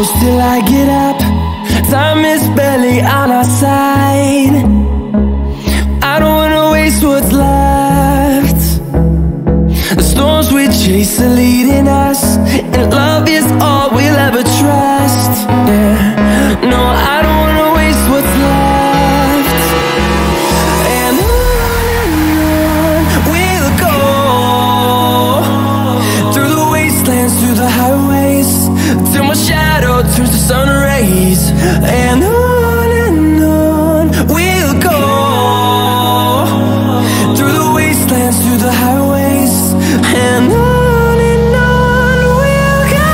close till I get up. Time is barely on our side. I don't wanna waste what's left. The storms we chase are leading us, and love is all we'll ever trust. Yeah, no, I don't wanna waste what's left. And on we'll go, through the wastelands, through the highways, till my shadow turns to sun rays. And on we'll go, through the wastelands, through the highways, and on we'll go.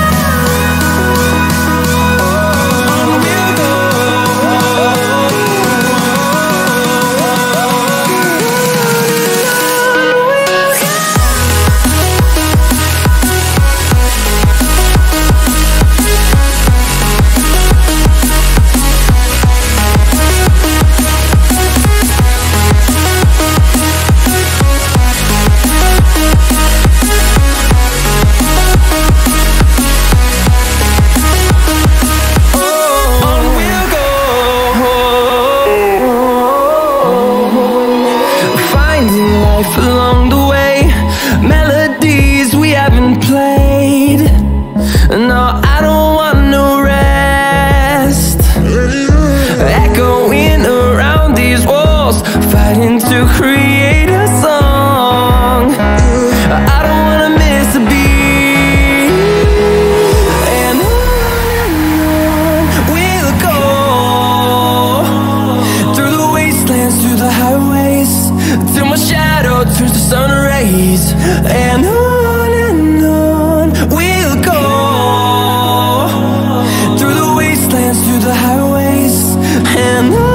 On we'll go. Along the way, melodies we haven't played. No, I don't want no rest. Echoing around these walls, fighting to create a song. I don't wanna miss a beat. And on we'll go, through the wastelands, through the highways, till my shadow turns to sun rays. And on we'll go, through the wastelands, through the highways, and on.